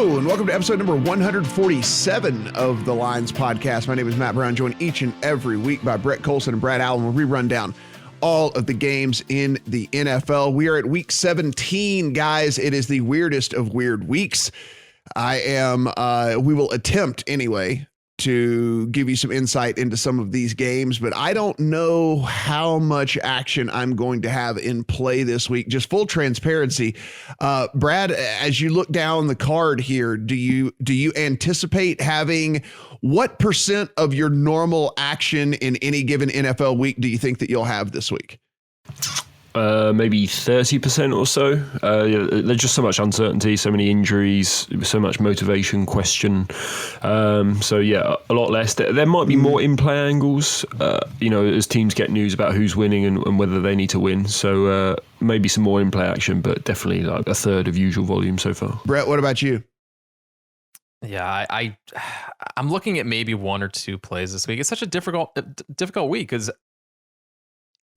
Hello, and welcome to episode number 147 of the Lines Podcast. My name is Matt Brown, joined each and every week by Brett Colson and Brad Allen, where we run down all of the games in the NFL. We are at week 17, guys. It is the weirdest of weird weeks. We will attempt anyway to give you some insight into some of these games, but I don't know how much action I'm going to have in play this week. Just full transparency. Brad, as you look down the card here, do you anticipate having what percent of your normal action in any given NFL week do you think that you'll have this week? Maybe 30% or so. There's just so much uncertainty, so many injuries, so much motivation question. So yeah, a lot less. There might be more in-play angles, as teams get news about who's winning and whether they need to win. So maybe some more in-play action, but definitely like a third of usual volume so far. Brett, what about you? Yeah, I'm looking at maybe one or two plays this week. It's such a difficult week because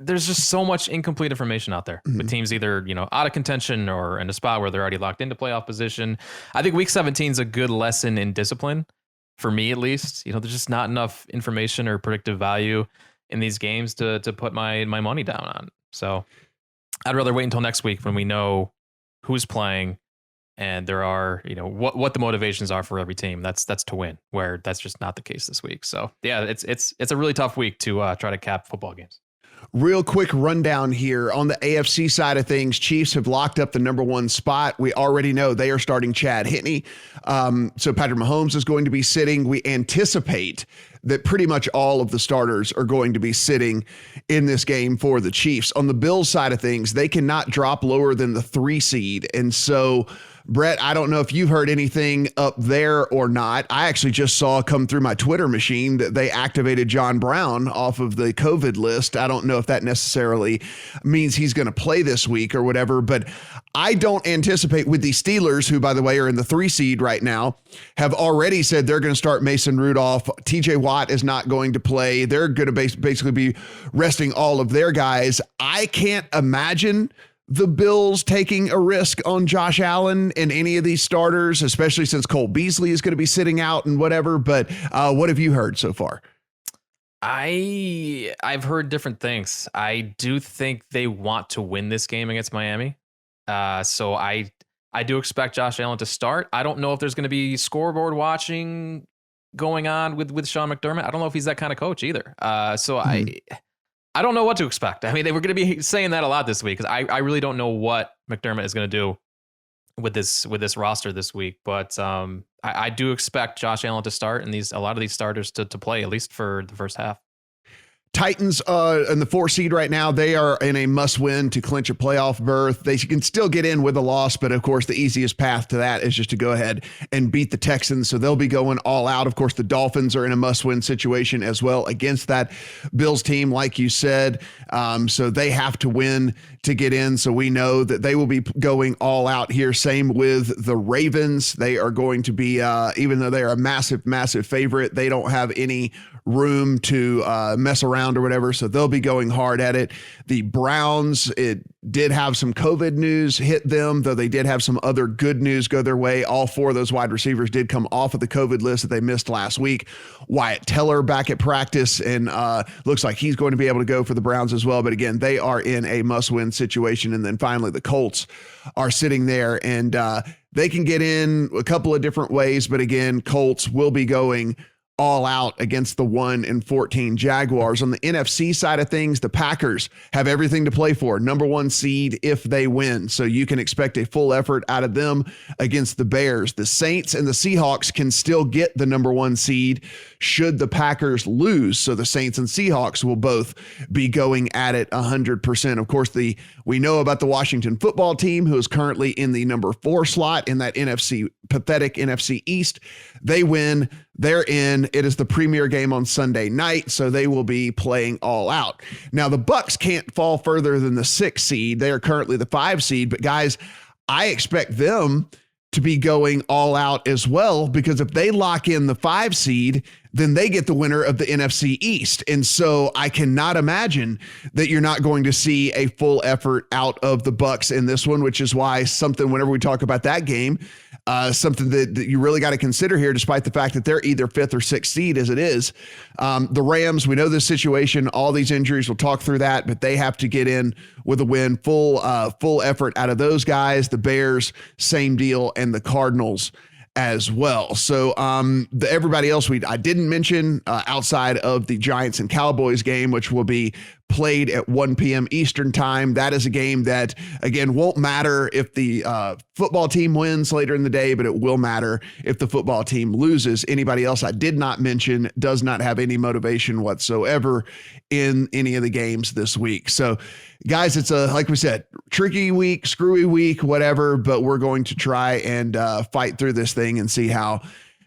there's just so much incomplete information out there with teams either, out of contention or in a spot where they're already locked into playoff position. I think week 17 is a good lesson in discipline for me, at least. There's just not enough information or predictive value in these games to put my money down on. So I'd rather wait until next week when we know who's playing and there are, what the motivations are for every team. That's to win, where that's just not the case this week. So yeah, it's a really tough week to try to cap football games. Real quick rundown here on the AFC side of things. Chiefs have locked up the number one spot. We already know they are starting Chad Henne. So Patrick Mahomes is going to be sitting. We anticipate that pretty much all of the starters are going to be sitting in this game for the Chiefs. On the Bills side of things, they cannot drop lower than the 3 seed. And so Brett, I don't know if you've heard anything up there or not. I actually just saw come through my Twitter machine that they activated John Brown off of the COVID list. I don't know if that necessarily means he's going to play this week or whatever, but I don't anticipate with the Steelers, who, by the way, are in the 3 seed right now, have already said they're going to start Mason Rudolph. TJ Watt is not going to play. They're going to basically be resting all of their guys. I can't imagine the Bills taking a risk on Josh Allen and any of these starters, especially since Cole Beasley is going to be sitting out and whatever. But what have you heard so far? I've heard different things. I do think they want to win this game against Miami. So I do expect Josh Allen to start. I don't know if there's going to be scoreboard watching going on with Sean McDermott. I don't know if he's that kind of coach either. I don't know what to expect. I mean, they were going to be saying that a lot this week because I really don't know what McDermott is going to do with this roster this week. But I do expect Josh Allen to start and a lot of these starters to play at least for the first half. Titans in the 4 seed right now, they are in a must-win to clinch a playoff berth. They can still get in with a loss, but of course the easiest path to that is just to go ahead and beat the Texans. So they'll be going all out. Of course, the Dolphins are in a must-win situation as well against that Bills team, like you said. So they have to win to get in. So we know that they will be going all out here. Same with the Ravens. They are going to be, even though they are a massive, massive favorite, they don't have any room to mess around or whatever, so they'll be going hard at it. The Browns, it did have some COVID news hit them, though they did have some other good news go their way. All 4 of those wide receivers did come off of the COVID list that they missed last week. Wyatt Teller back at practice, and looks like he's going to be able to go for the Browns as well. But again, they are in a must-win situation. And then finally, the Colts are sitting there, and they can get in a couple of different ways. But again, Colts will be going all out against the 1-14 Jaguars. On the NFC side of things, the Packers have everything to play for. Number 1 seed if they win. So you can expect a full effort out of them against the Bears. The Saints and the Seahawks can still get the number 1 seed should the Packers lose. So the Saints and Seahawks will both be going at it 100%. Of course, we know about the Washington football team, who is currently in the number 4 slot in that pathetic NFC East. They win. They're in. It is the premier game on Sunday night, so they will be playing all out. Now, the Bucs can't fall further than the 6 seed. They are currently the 5 seed, but guys, I expect them to be going all out as well, because if they lock in the 5 seed, then they get the winner of the NFC East. And so I cannot imagine that you're not going to see a full effort out of the Bucs in this one, which is why something, whenever we talk about that game, something that you really got to consider here, despite the fact that they're either 5th or 6th seed as it is. The Rams, we know this situation, all these injuries, we'll talk through that, but they have to get in with a win, full effort out of those guys. The Bears, same deal, and the Cardinals as well. So everybody else I didn't mention outside of the Giants and Cowboys game, which will be played at 1 p.m. Eastern time. That is a game that, again, won't matter if the football team wins later in the day, but it will matter if the football team loses. Anybody else I did not mention does not have any motivation whatsoever in any of the games this week. So, guys, it's like we said, tricky week, screwy week, whatever, but we're going to try and fight through this thing and see how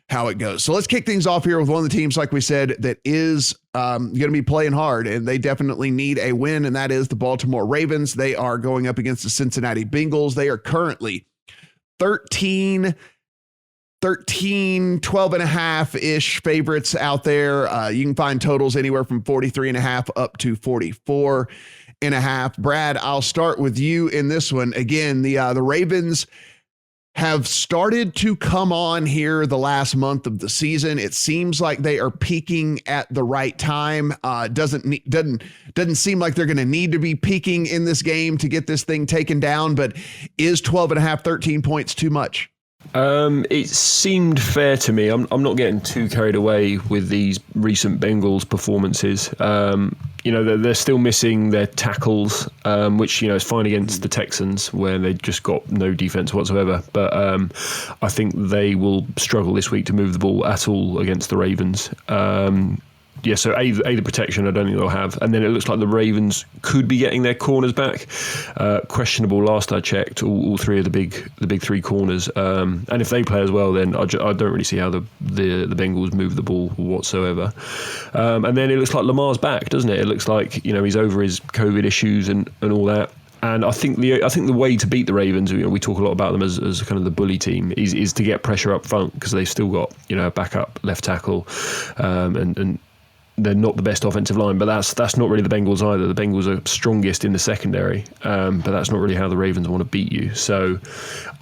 it goes. So let's kick things off here with one of the teams, like we said, that is going to be playing hard, and they definitely need a win, and that is the Baltimore Ravens. They are going up against the Cincinnati Bengals. They are currently 12 and a half-ish favorites out there. You can find totals anywhere from 43 and a half up to 44 and a half. Brad, I'll start with you in this one. Again, the Ravens have started to come on here the last month of the season. It seems like they are peaking at the right time. Doesn't seem like they're going to need to be peaking in this game to get this thing taken down, but is 12 and a half, 13 points too much? It seemed fair to me. I'm not getting too carried away with these recent Bengals performances. They're still missing their tackles, which, is fine against the Texans where they just got no defense whatsoever. But I think they will struggle this week to move the ball at all against the Ravens. So A, the protection I don't think they'll have, and then it looks like the Ravens could be getting their corners back. Questionable last I checked, all three of the big three corners. And if they play as well, then I don't really see how the Bengals move the ball whatsoever. And then it looks like Lamar's back, doesn't it? It looks like he's over his COVID issues and all that. And I think the way to beat the Ravens, we talk a lot about them as kind of the bully team, is to get pressure up front, because they've still got a backup left tackle, and they're not the best offensive line, but that's not really the Bengals either. The Bengals are strongest in the secondary, but that's not really how the Ravens want to beat you. So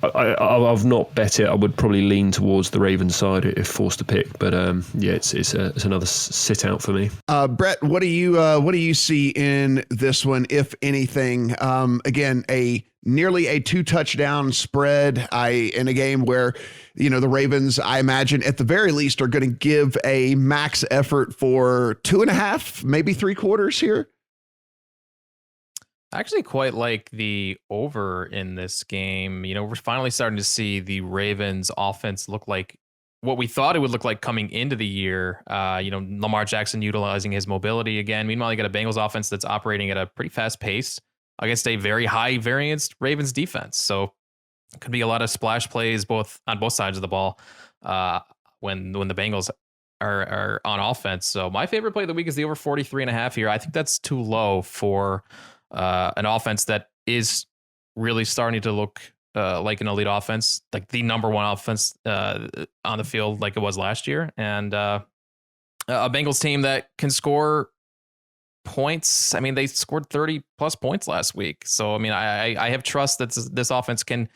I've not bet it. I would probably lean towards the Ravens side if forced to pick, but it's another sit out for me. Brett, what do you see in this one, if anything? Again, nearly a 2-touchdown spread in a game where, the Ravens, I imagine at the very least, are going to give a max effort for 2.5, maybe 3/4 here. I actually quite like the over in this game. We're finally starting to see the Ravens offense look like what we thought it would look like coming into the year. Lamar Jackson utilizing his mobility again. Meanwhile, you got a Bengals offense that's operating at a pretty fast pace against a very high variance Ravens defense. So it could be a lot of splash plays on both sides of the ball when the Bengals are on offense. So my favorite play of the week is the over 43 and a half here. I think that's too low for an offense that is really starting to look like an elite offense, like the number one offense on the field like it was last year. And a Bengals team that can score points. I mean, they scored 30 plus points last week. So, I have trust that this offense can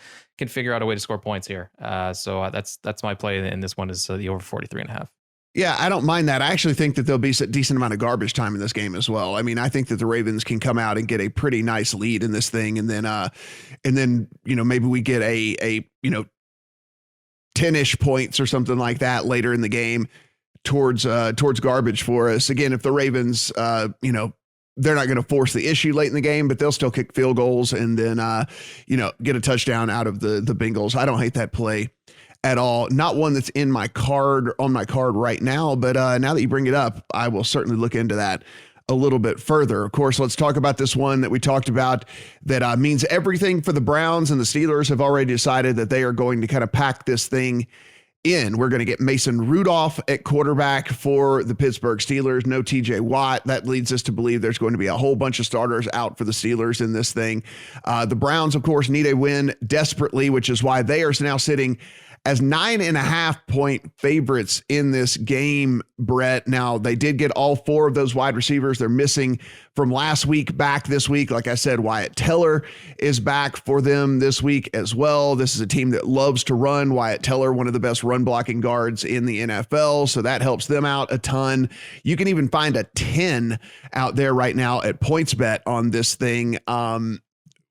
figure out a way to score points here. So that's my play in this one is the over 43 and a half. Yeah, I don't mind that. I actually think that there'll be a decent amount of garbage time in this game as well. I think that the Ravens can come out and get a pretty nice lead in this thing. And then, maybe we get a 10-ish points or something like that later in the game towards garbage for us. Again, if the Ravens, they're not going to force the issue late in the game, but they'll still kick field goals and then, get a touchdown out of the Bengals. I don't hate that play at all. Not one that's on my card right now, but now that you bring it up, I will certainly look into that a little bit further. Of course, let's talk about this one that we talked about that means everything for the Browns, and the Steelers have already decided that they are going to kind of pack this thing in. We're going to get Mason Rudolph at quarterback for the Pittsburgh Steelers. No TJ Watt. That leads us to believe there's going to be a whole bunch of starters out for the Steelers in this thing. The Browns, of course, need a win desperately, which is why they are now sitting as 9.5-point favorites in this game, Brett. Now, they did get all 4 of those wide receivers. They're missing from last week back this week. Like I said, Wyatt Teller is back for them this week as well. This is a team that loves to run. Wyatt Teller, one of the best run blocking guards in the NFL, so that helps them out a ton. You can even find a 10 out there right now at PointsBet on this thing.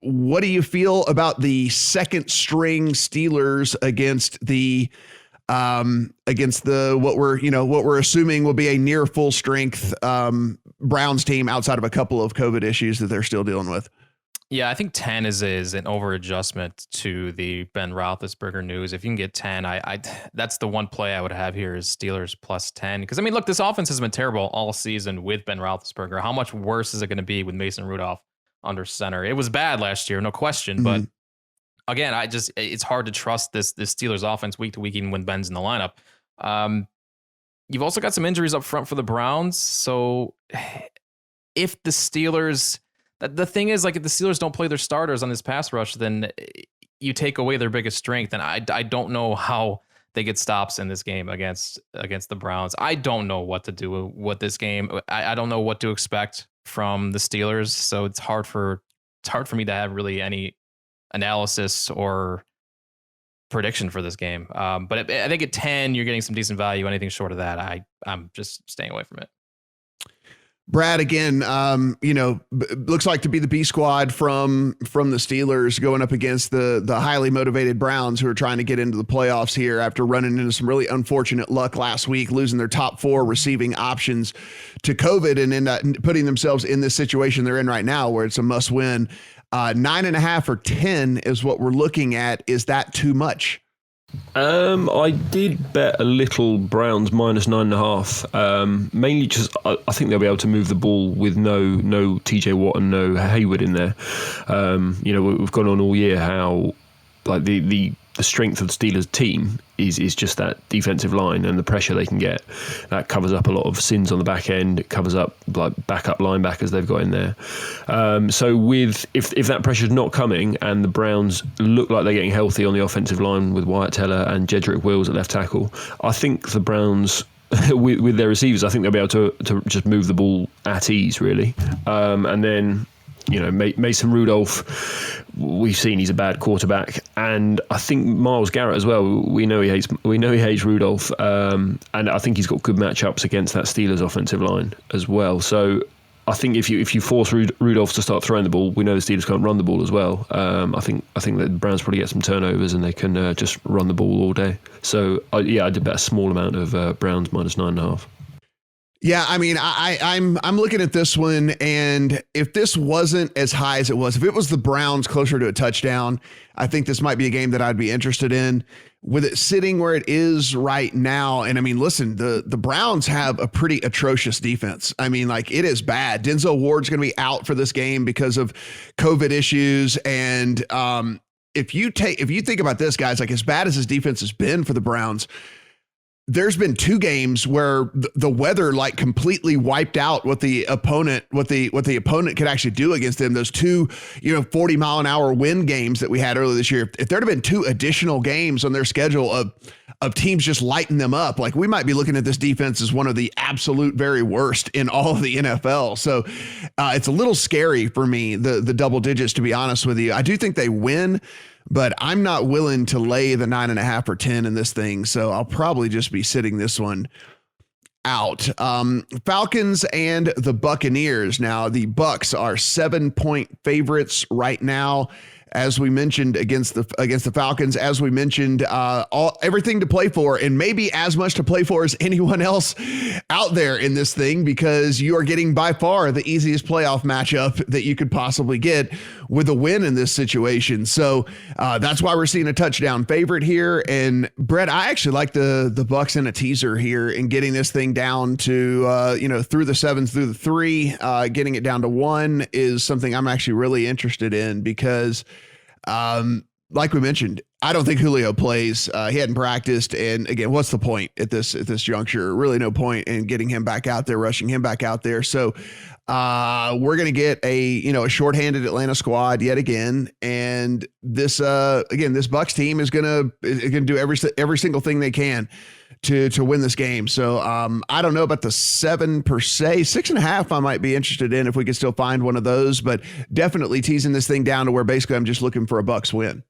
What do you feel about the second string Steelers against the what we're assuming will be a near full strength Browns team outside of a couple of COVID issues that they're still dealing with? Yeah, I think 10 is an over adjustment to the Ben Roethlisberger news. If you can get 10, I that's the one play I would have here is Steelers plus 10. Because I mean, look, this offense has been terrible all season with Ben Roethlisberger. How much worse is it going to be with Mason Rudolph under center? It was bad last year, no question. But again, it's hard to trust this Steelers offense week to week, even when Ben's in the lineup. You've also got some injuries up front for the Browns. So if the Steelers, the thing is, like, if the Steelers don't play their starters on this pass rush, then you take away their biggest strength. And I don't know how they get stops in this game against the Browns. I don't know what to do with this game. I don't know what to expect from the Steelers. So it's hard for me to have really any analysis or prediction for this game. But I think at 10, you're getting some decent value. Anything short of that, I'm just staying away from it. Brad, again, looks like to be the B squad from the Steelers going up against the highly motivated Browns, who are trying to get into the playoffs here after running into some really unfortunate luck last week, losing their top 4 receiving options to COVID and putting themselves in this situation they're in right now where it's a must win. 9.5 or 10 is what we're looking at. Is that too much? I did bet a little Browns minus 9.5. Mainly just I think they'll be able to move the ball with no TJ Watt and no Hayward in there. We've gone on all year how like the strength of the Steelers team is just that defensive line and the pressure they can get. That covers up a lot of sins on the back end. It covers up like backup linebackers they've got in there. So if that pressure's not coming and the Browns look like they're getting healthy on the offensive line with Wyatt Teller and Jedrick Wills at left tackle, I think the Browns with their receivers, I think they'll be able to just move the ball at ease really. And then Mason Rudolph, we've seen he's a bad quarterback, and I think Myles Garrett as well. We know he hates Rudolph, and I think he's got good matchups against that Steelers offensive line as well. So I think if you force Rudolph to start throwing the ball, we know the Steelers can't run the ball as well. I think that the Browns probably get some turnovers and they can just run the ball all day. So I did bet a small amount of Browns minus 9.5. Yeah, I mean, I'm looking at this one, and if this wasn't as high as it was, if it was the Browns closer to a touchdown, I think this might be a game that I'd be interested in. With it sitting where it is right now, and I mean, listen, the Browns have a pretty atrocious defense. I mean, like, it is bad. Denzel Ward's going to be out for this game because of COVID issues, and if you think about this, guys, like, as bad as his defense has been for the Browns, there's been 2 games where the weather like completely wiped out what the opponent could actually do against them. Those 2, 40-mile-an-hour wind games that we had earlier this year. If there'd have been 2 additional games on their schedule of teams just lighting them up, like, we might be looking at this defense as one of the absolute very worst in all of the NFL. So it's a little scary for me, the double digits, to be honest with you. I do think they win, but I'm not willing to lay the 9.5 or 10 in this thing. So I'll probably just be sitting this one out. Falcons and the Buccaneers. Now, the Bucs are 7-point favorites right now, as we mentioned, against the Falcons. As we mentioned, everything to play for, and maybe as much to play for as anyone else out there in this thing, because you are getting by far the easiest playoff matchup that you could possibly get with a win in this situation. So that's why we're seeing a touchdown favorite here. And Brett, I actually like the Bucs in a teaser here and getting this thing down to through the 7s, through the 3, getting it down to 1 is something I'm actually really interested in, because like we mentioned, I don't think Julio plays. He hadn't practiced, and again, what's the point at this juncture? Really, no point in getting him back out there, rushing him back out there. So we're going to get a shorthanded Atlanta squad yet again, and this Bucs team is going to do every single thing they can to win this game. So I don't know about the 7 per se, 6.5. I might be interested in if we could still find one of those, but definitely teasing this thing down to where basically I'm just looking for a Bucs win.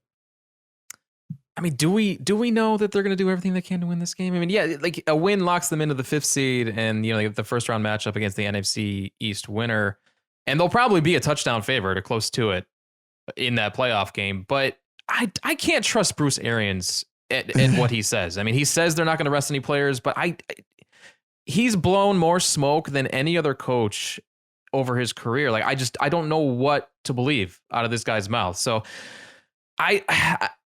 I mean, do we know that they're going to do everything they can to win this game? I mean, yeah, like a win locks them into the 5th seed, and like the first round matchup against the NFC East winner, and they'll probably be a touchdown favorite or close to it in that playoff game. But I can't trust Bruce Arians at what he says. I mean, he says they're not going to rest any players, but he's blown more smoke than any other coach over his career. Like I don't know what to believe out of this guy's mouth. So I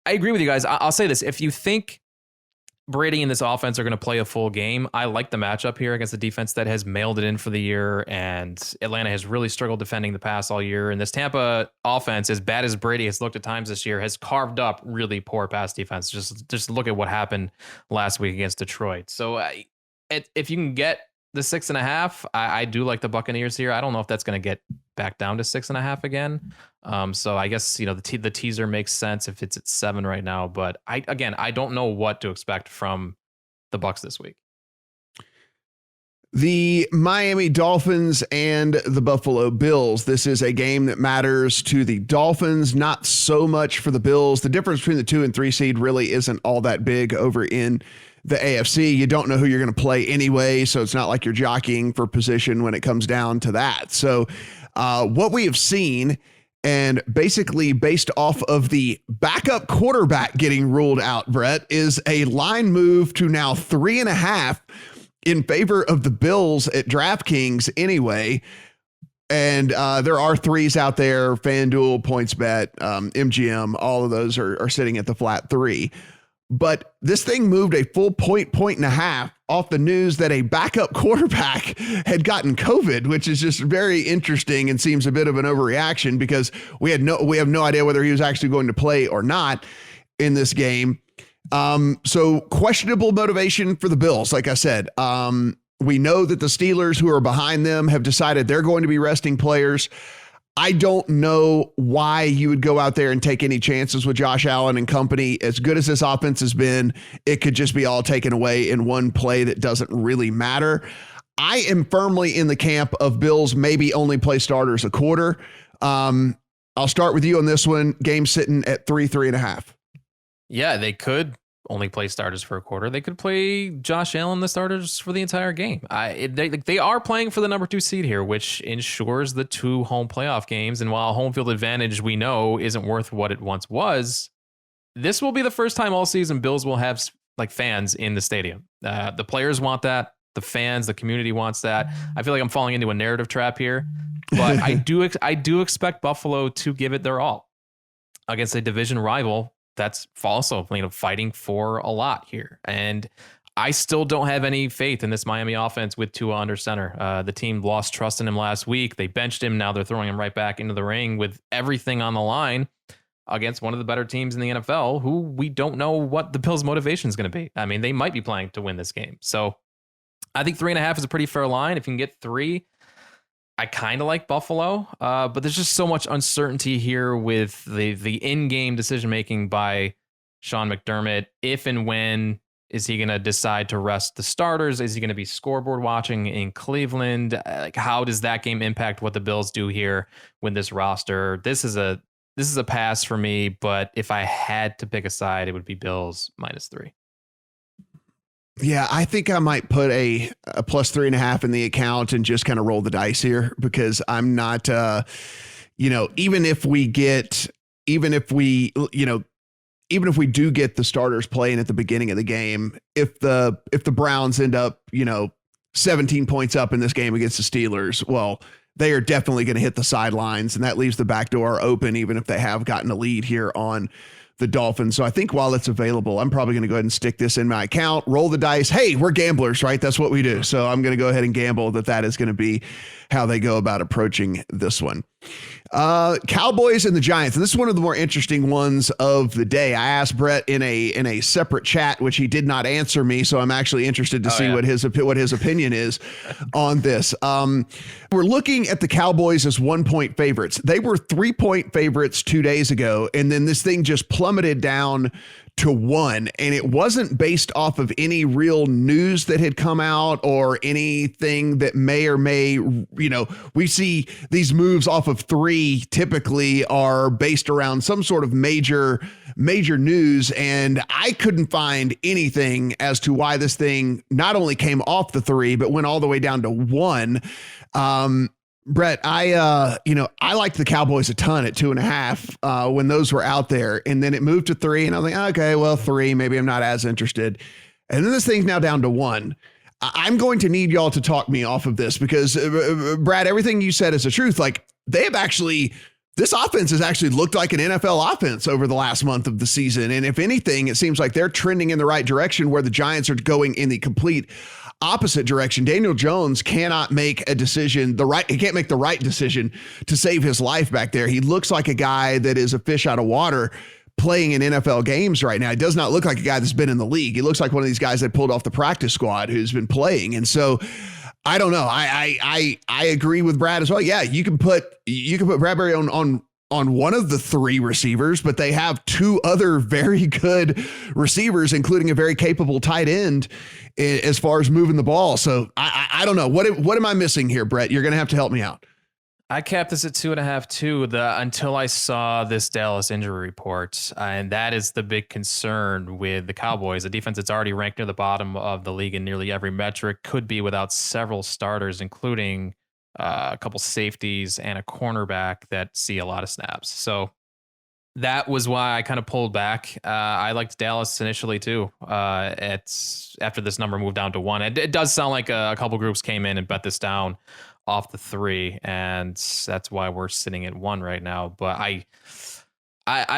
agree with you guys. I'll say this. If you think Brady and this offense are going to play a full game, I like the matchup here against a defense that has mailed it in for the year, and Atlanta has really struggled defending the pass all year. And this Tampa offense, as bad as Brady has looked at times this year, has carved up really poor pass defense. Just look at what happened last week against Detroit. So if you can get the 6.5, I do like the Buccaneers here. I don't know if that's going to get back down to 6.5 again. So I guess, the teaser makes sense if it's at 7 right now, but I don't know what to expect from the Bucs this week. The Miami Dolphins and the Buffalo Bills. This is a game that matters to the Dolphins, not so much for the Bills. The difference between the 2 and 3 seed really isn't all that big over in the AFC. You don't know who you're going to play anyway, so it's not like you're jockeying for position when it comes down to that. So what we have seen, and basically based off of the backup quarterback getting ruled out, Brett, is a line move to now 3.5 in favor of the Bills at DraftKings anyway. And there are 3s out there, FanDuel, PointsBet, MGM, all of those are sitting at the flat 3. But this thing moved a full point and a half off the news that a backup quarterback had gotten COVID, which is just very interesting and seems a bit of an overreaction because we have no idea whether he was actually going to play or not in this game. So questionable motivation for the Bills. Like I said, we know that the Steelers, who are behind them, have decided they're going to be resting players. I don't know why you would go out there and take any chances with Josh Allen and company. As good as this offense has been, it could just be all taken away in one play that doesn't really matter. I am firmly in the camp of Bills maybe only play starters a quarter. I'll start with you on this one. Game sitting at 3.5. Yeah, they could only play starters for a quarter. They could play Josh Allen the starters for the entire game. They are playing for the number 2 seed here, which ensures the 2 home playoff games. And while home field advantage we know isn't worth what it once was, this will be the first time all season Bills will have fans in the stadium. The players want that. The fans, the community wants that. I feel like I'm falling into a narrative trap here, but I do expect Buffalo to give it their all against a division rival that's also fighting for a lot here. And I still don't have any faith in this Miami offense with Tua under center. The team lost trust in him last week. They benched him. Now they're throwing him right back into the ring with everything on the line against one of the better teams in the NFL, who we don't know what the Bills' motivation is going to be. I mean, they might be playing to win this game. So I think 3.5 is a pretty fair line. If you can get 3, I kind of like Buffalo, but there's just so much uncertainty here with the in-game decision-making by Sean McDermott. If and when is he going to decide to rest the starters? Is he going to be scoreboard watching in Cleveland? How does that game impact what the Bills do here with this roster? This is a pass for me, but if I had to pick a side, it would be Bills -3. Yeah, I think I might put a plus 3.5 in the account and just kind of roll the dice here because I'm not, even if we do get the starters playing at the beginning of the game, if the Browns end up, 17 points up in this game against the Steelers, well, they are definitely going to hit the sidelines, and that leaves the back door open, even if they have gotten a lead here on the Dolphins. So I think while it's available, I'm probably going to go ahead and stick this in my account, roll the dice. Hey, we're gamblers, right? That's what we do. So I'm going to go ahead and gamble that is going to be how they go about approaching this one. Cowboys and the Giants, and this is one of the more interesting ones of the day. I asked Brett in a separate chat, which he did not answer me, so I'm actually interested to see what his opinion is on this. We're looking at the Cowboys as 1-point favorites. They were 3-point favorites 2 days ago, and then this thing just plummeted down to 1, and it wasn't based off of any real news that had come out or anything that may or may, we see these moves off of 3 typically are based around some sort of major news, and I couldn't find anything as to why this thing not only came off the 3 but went all the way down to 1. Brett, I liked the Cowboys a ton at 2.5 when those were out there, and then it moved to 3, and I was like, okay, well, 3, maybe I'm not as interested. And then this thing's now down to 1. I'm going to need y'all to talk me off of this because, Brad, everything you said is the truth. Like, this offense has actually looked like an NFL offense over the last month of the season. And if anything, it seems like they're trending in the right direction where the Giants are going in the complete opposite direction. Daniel Jones cannot make a decision, he can't make the right decision to save his life back there. He looks like a guy that is a fish out of water playing in NFL games right now. He does not look like a guy that's been in the league. He looks like one of these guys that pulled off the practice squad who's been playing. And so I don't know. I agree with Brad as well. Yeah, you can put Bradbury on one of the 3 receivers, but they have 2 other very good receivers, including a very capable tight end as far as moving the ball. So I don't know. What am I missing here, Brett? You're going to have to help me out. I capped this at 2.5 too, until I saw this Dallas injury report. And that is the big concern with the Cowboys. The defense that's already ranked near the bottom of the league in nearly every metric could be without several starters, including a couple safeties and a cornerback that see a lot of snaps. So that was why I kind of pulled back. I liked Dallas initially too. After this number moved down to 1, it does sound like a couple groups came in and bet this down off the 3, and that's why we're sitting at 1 right now. But I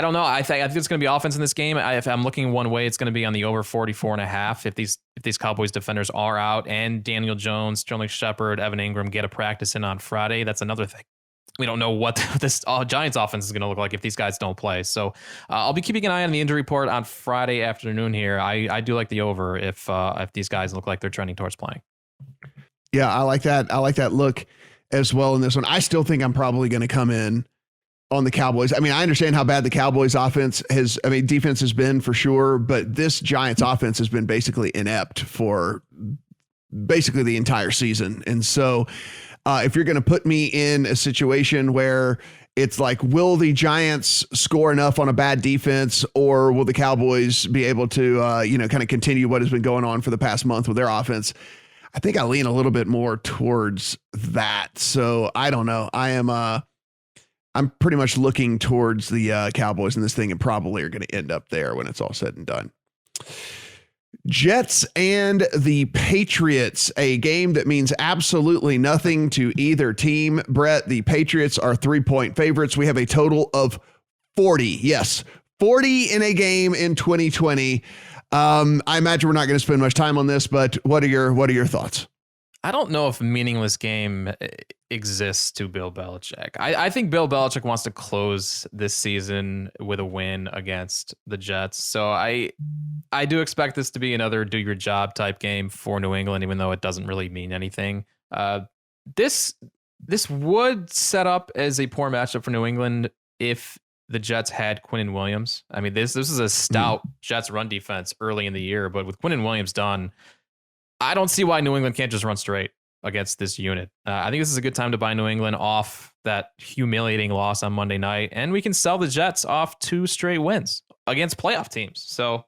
don't know. I think it's going to be offense in this game. If I'm looking one way, it's going to be on the over 44.5. If these Cowboys defenders are out and Daniel Jones, Sterling Shepard, Evan Ingram get a practice in on Friday, that's another thing. We don't know what this Giants offense is going to look like if these guys don't play. So I'll be keeping an eye on the injury report on Friday afternoon here. I do like the over if these guys look like they're trending towards playing. Yeah, I like that. I like that look as well in this one. I still think I'm probably going to come in on the Cowboys. I mean, I understand how bad the Cowboys defense has been for sure, but this Giants offense has been basically inept for basically the entire season. And so if you're going to put me in a situation where it's like, will the Giants score enough on a bad defense, or will the Cowboys be able to, kind of continue what has been going on for the past month with their offense? I think I lean a little bit more towards that. So I don't know. I'm pretty much looking towards the Cowboys in this thing, and probably are going to end up there when it's all said and done. Jets and the Patriots, a game that means absolutely nothing to either team. Brett, the Patriots are 3-point favorites. We have a total of 40. Yes, 40 in a game in 2020. I imagine we're not going to spend much time on this, but what are your thoughts? I don't know if meaningless game exists to Bill Belichick. I think Bill Belichick wants to close this season with a win against the Jets. So I do expect this to be another do your job type game for New England, even though it doesn't really mean anything. This would set up as a poor matchup for New England if the Jets had Quinnen Williams. I mean, this is a stout Jets run defense early in the year, but with Quinnen Williams done, I don't see why New England can't just run straight against this unit. I think this is a good time to buy New England off that humiliating loss on Monday night, and we can sell the Jets off 2 straight wins against playoff teams. So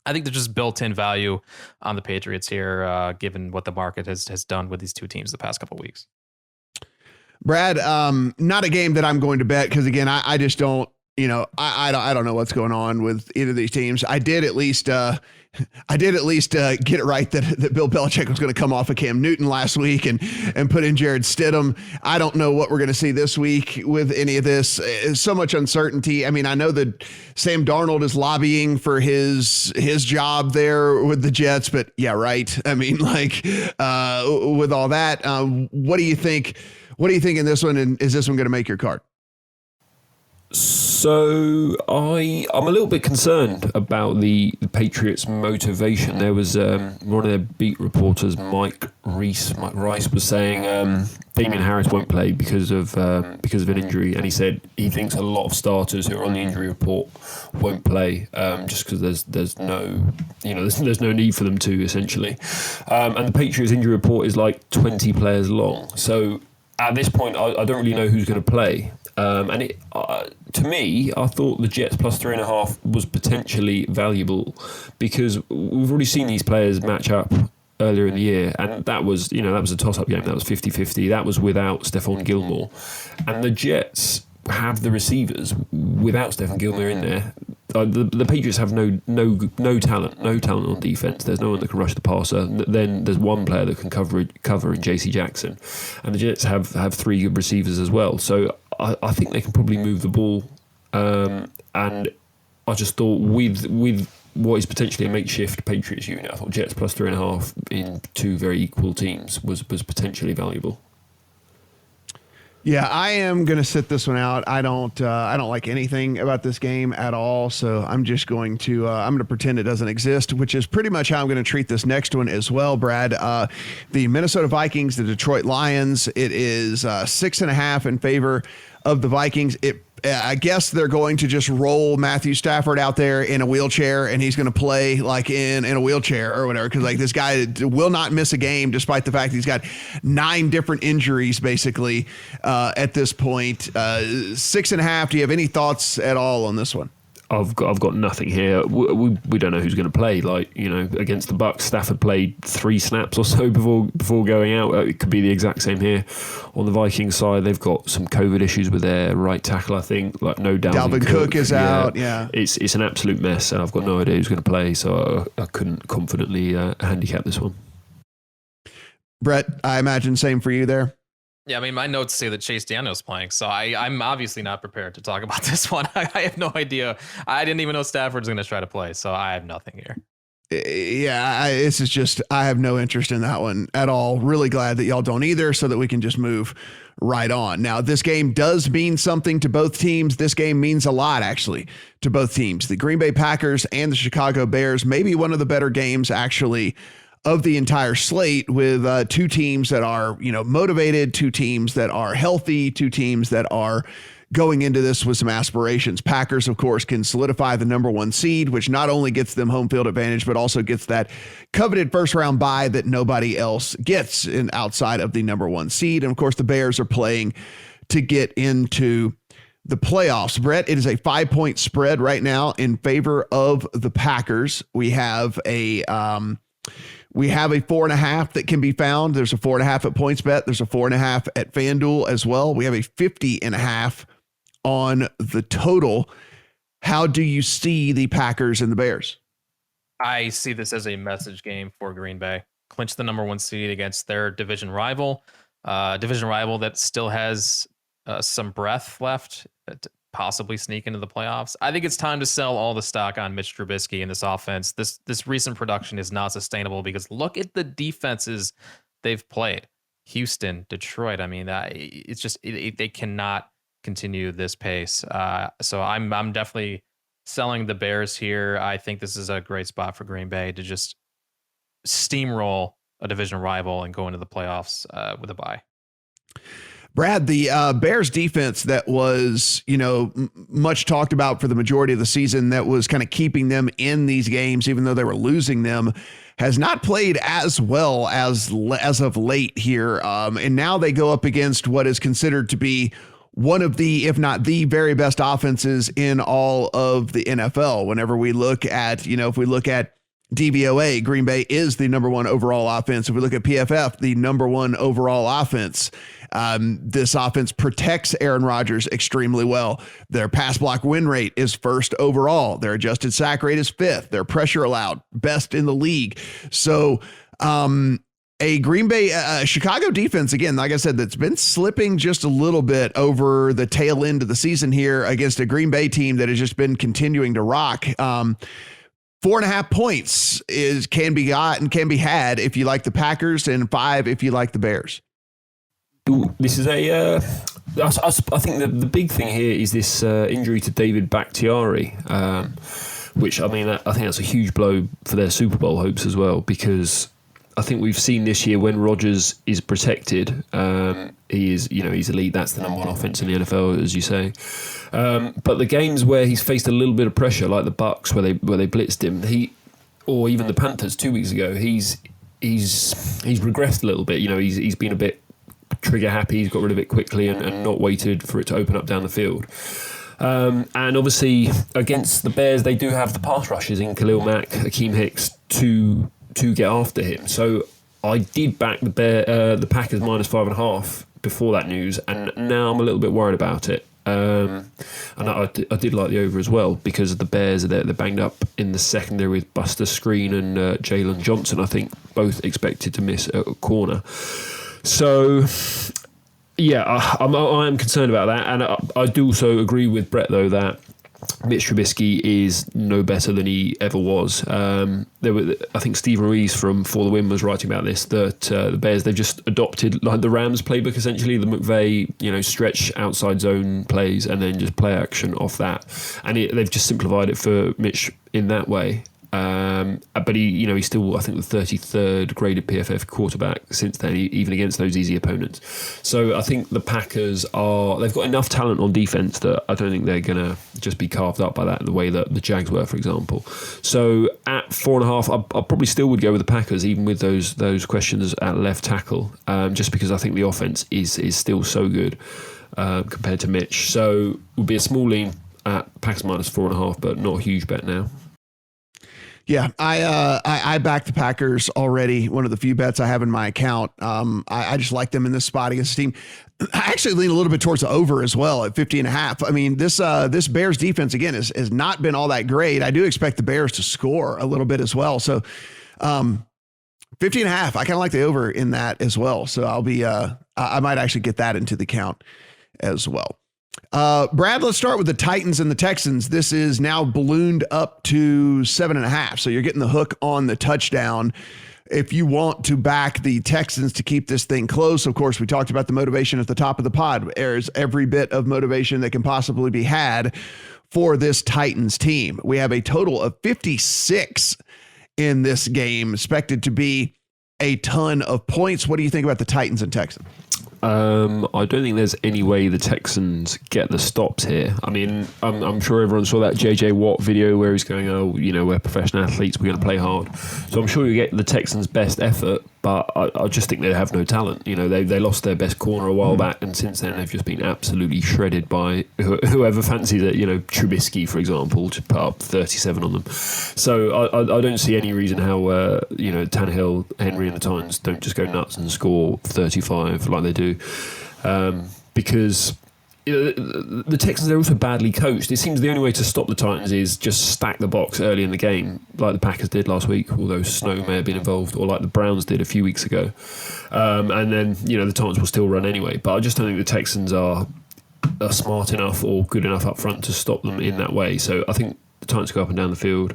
I think there's just built-in value on the Patriots here, given what the market has done with these 2 teams the past couple of weeks. Brad, not a game that I'm going to bet because, again, I just don't, I don't know what's going on with either of these teams. I did at least get it right that Bill Belichick was going to come off of Cam Newton last week and put in Jared Stidham. I don't know what we're going to see this week with any of this. So much uncertainty. I mean, I know that Sam Darnold is lobbying for his job there with the Jets, but yeah, right. I mean, with all that, what do you think? What do you think in this one? And is this one going to make your card? So I'm a little bit concerned about the Patriots' motivation. There was one of their beat reporters, Mike Rice, was saying Damian Harris won't play because of an injury, and he said he thinks a lot of starters who are on the injury report won't play just because there's no need for them to, essentially. And the Patriots' injury report is like 20 players long. So at this point, I don't really know who's going to play. And to me, I thought the Jets plus 3.5 was potentially valuable because we've already seen these players match up earlier in the year, and that was a toss-up game. That was 50-50. That was without Stephon Gilmore, and the Jets have the receivers without Stephon Gilmore in there. The Patriots have no talent on defense. There's no one that can rush the passer. Then there's one player that can cover in J.C. Jackson, and the Jets have 3 good receivers as well. So I think they can probably move the ball. And I just thought with what is potentially a makeshift Patriots unit, I thought Jets plus 3.5 in 2 very equal teams was potentially valuable. Yeah, I am going to sit this one out. I don't like anything about this game at all. So I'm just going to pretend it doesn't exist, which is pretty much how I'm going to treat this next one as well, Brad. The Minnesota Vikings, the Detroit Lions. It is 6.5 in favor of the Vikings. I guess they're going to just roll Matthew Stafford out there in a wheelchair, and he's going to play like in a wheelchair or whatever. Because like this guy will not miss a game, despite the fact he's got 9 different injuries basically at this point. 6.5. Do you have any thoughts at all on this one? I've got nothing here. We don't know who's going to play. Like, against the Bucs, Stafford played 3 snaps or so before going out. It could be the exact same here. On the Vikings side, they've got some COVID issues with their right tackle, I think. Like no Dalvin Cook is out. Yeah, it's an absolute mess, and I've got no idea who's going to play. So I couldn't confidently handicap this one. Brett, I imagine same for you there. Yeah, I mean, my notes say that Chase Daniel's playing, so I'm obviously not prepared to talk about this one. I have no idea. I didn't even know Stafford's going to try to play, so I have nothing here. Yeah, this is just, I have no interest in that one at all. Really glad that y'all don't either, so that we can just move right on. Now, this game does mean something to both teams. This game means a lot, actually, to both teams. The Green Bay Packers and the Chicago Bears, maybe one of the better games, actually, of the entire slate, with 2 teams that are, motivated, 2 teams that are healthy, 2 teams that are going into this with some aspirations. Packers, of course, can solidify the number 1 seed, which not only gets them home field advantage, but also gets that coveted first round bye that nobody else gets outside of the number 1 seed. And of course, the Bears are playing to get into the playoffs. Brett, it is a 5-point spread right now in favor of the Packers. We have a 4.5 that can be found. There's a 4.5 at PointsBet. There's a 4.5 at FanDuel as well. We have a 50.5 on the total. How do you see the Packers and the Bears? I see this as a message game for Green Bay. Clinch the number 1 seed against their division rival that still has some breath left to possibly sneak into the playoffs. I think it's time to sell all the stock on Mitch Trubisky in this offense. This recent production is not sustainable because look at the defenses they've played. Houston, Detroit. I mean, it's just they cannot continue this pace. So I'm definitely selling the Bears here. I think this is a great spot for Green Bay to just steamroll a division rival and go into the playoffs with a bye. Brad, the Bears defense that was, much talked about for the majority of the season, that was kind of keeping them in these games, even though they were losing them, has not played as well as of late here. And now they go up against what is considered to be one of the, if not the very best offenses in all of the NFL. Whenever we look at, if we look at DVOA, Green Bay is the number 1 overall offense. If we look at PFF, the number 1 overall offense. This offense protects Aaron Rodgers extremely well. Their pass block win rate is 1st overall. Their adjusted sack rate is 5th. Their pressure allowed, best in the league. So a Green Bay, Chicago defense, again, like I said, that's been slipping just a little bit over the tail end of the season here against a Green Bay team that has just been continuing to rock. 4.5 points can be got and can be had if you like the Packers, and 5 if you like the Bears. This is I think the big thing here is this injury to David Bakhtiari, which, I mean, I think that's a huge blow for their Super Bowl hopes as well, because I think we've seen this year when Rodgers is protected, he is, he's elite. That's the number one offense in the NFL, as you say. But the games where he's faced a little bit of pressure, like the Bucs, where they blitzed him, or even the Panthers 2 weeks ago, he's regressed a little bit. He's been a bit trigger happy. He's got rid of it quickly and not waited for it to open up down the field. And obviously against the Bears, they do have the pass rushes in Khalil Mack, Hakeem Hicks to get after him. So I did back the Packers -5.5 before that news, and now I'm a little bit worried about it. And I did like the over as well, because the Bears they're banged up in the secondary with Buster Screen and Jalen Johnson, I think, both expected to miss a corner. So yeah, I am concerned about that, and I do also agree with Brett though that Mitch Trubisky is no better than he ever was. I think Steve Ruiz from For the Win was writing about this, that the Bears, they've just adopted like the Rams playbook, essentially, the McVay, stretch outside zone plays and then just play action off that. And they've just simplified it for Mitch in that way. But he's still, I think, the 33rd graded PFF quarterback since then, even against those easy opponents. So I think the Packers they've got enough talent on defense that I don't think they're going to just be carved up by that the way that the Jags were, for example. So at 4.5, I probably still would go with the Packers, even with those questions at left tackle, just because I think the offense is still so good compared to Mitch. So it would be a small lean at Packers -4.5, but not a huge bet now. Yeah, I backed the Packers already. One of the few bets I have in my account. I just like them in this spot against the team. I actually lean a little bit towards the over as well at 50.5. I mean, this Bears defense, again, has not been all that great. I do expect the Bears to score a little bit as well. So 50.5, I kind of like the over in that as well. So I'll be, I might actually get that into the count as well. Brad, let's start with the Titans and the Texans. This is now ballooned up to 7.5. So you're getting the hook on the touchdown. If you want to back the Texans to keep this thing close, of course, we talked about the motivation at the top of the pod. There's every bit of motivation that can possibly be had for this Titans team. We have a total of 56 in this game, expected to be a ton of points. What do you think about the Titans and Texans? I don't think there's any way the Texans get the stops here. I mean, I'm sure everyone saw that JJ Watt video where he's going, we're professional athletes, we're going to play hard. So I'm sure you get the Texans' best effort, but I just think they have no talent. They lost their best corner a while back, and since then they've just been absolutely shredded by whoever fancies it. Trubisky, for example, just put up 37 on them. So I don't see any reason how Tannehill, Henry, and the Titans don't just go nuts and score 35 like they do. Because the Texans are also badly coached. It seems the only way to stop the Titans is just stack the box early in the game, like the Packers did last week, although snow may have been involved, or like the Browns did a few weeks ago. And then, the Titans will still run anyway. But I just don't think the Texans are smart enough or good enough up front to stop them in that way. So I think the Titans go up and down the field.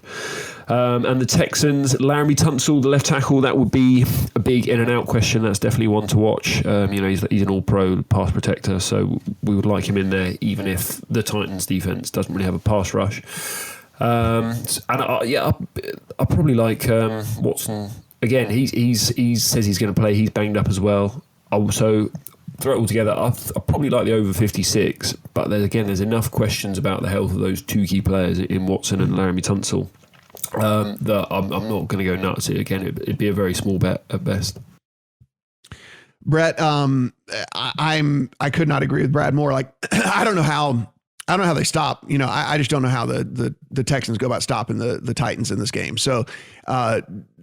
And the Texans, Laramie Tunsil, the left tackle, that would be a big in and out question. That's definitely one to watch. He's an all-pro pass protector, so we would like him in there, even if the Titans defense doesn't really have a pass rush. I probably like Watson. Again, he says he's going to play. He's banged up as well. So throw it all together, I probably like the over 56, but there's enough questions about the health of those two key players in Watson and Laramie Tunsil that I'm not going to go nuts. Again, it'd be a very small bet at best. Brett, I could not agree with Brad more. Like, I don't know how they stop. I just don't know how the Texans go about stopping the Titans in this game. So,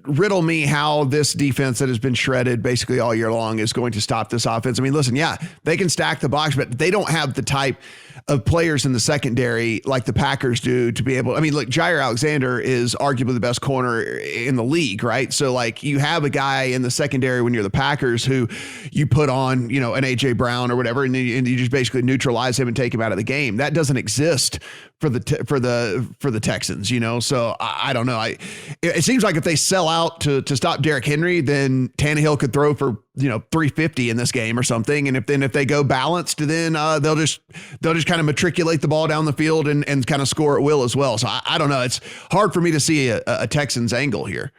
riddle me how this defense that has been shredded basically all year long is going to stop this offense. I mean, listen, yeah, they can stack the box, but they don't have the type of players in the secondary like the Packers do to be able. I mean, look, Jair Alexander is arguably the best corner in the league, right? So, like, you have a guy in the secondary when you're the Packers who you put on, an AJ Brown or whatever, and you just basically neutralize him and take him out of the game. That that doesn't exist for the Texans, So I don't know. It seems like if they sell out to stop Derrick Henry, then Tannehill could throw for 350 in this game or something. And if they go balanced, then they'll just kind of matriculate the ball down the field and kind of score at will as well. So I don't know. It's hard for me to see a Texans angle here.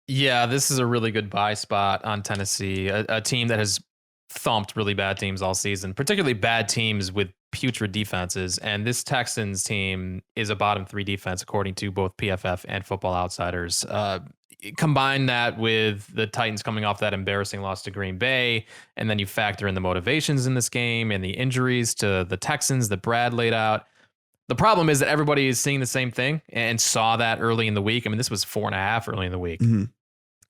Yeah, this is a really good buy spot on Tennessee, a team that has thumped really bad teams all season, particularly bad teams with putrid defenses. And this Texans team is a bottom 3 defense, according to both PFF and Football Outsiders. Combine that with the Titans coming off that embarrassing loss to Green Bay, and then you factor in the motivations in this game and the injuries to the Texans that Brad laid out. The problem is that everybody is seeing the same thing and saw that early in the week. I mean, this was 4.5 early in the week. Mm-hmm.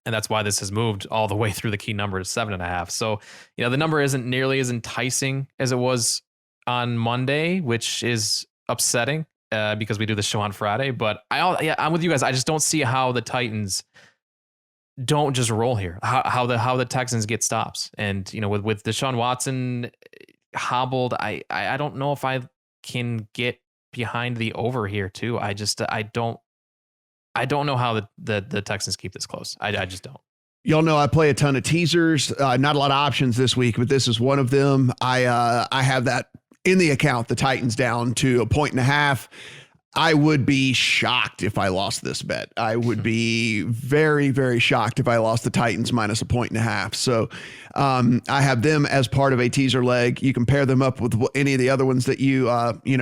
And that's why this has moved all the way through the key number to 7.5. So, the number isn't nearly as enticing as it was on Monday, which is upsetting because we do the show on Friday. But I'm with you guys. I just don't see how the Titans don't just roll here. How the Texans get stops. And with Deshaun Watson hobbled, I don't know if I can get behind the over here too. I don't know how the Texans keep this close. I just don't. Y'all know I play a ton of teasers. Not a lot of options this week, but this is one of them. I have that in the account. The Titans down to 1.5. I would be shocked if I lost this bet. I would be very, very shocked if I lost the Titans minus 1.5. So I have them as part of a teaser leg. You can pair them up with any of the other ones that you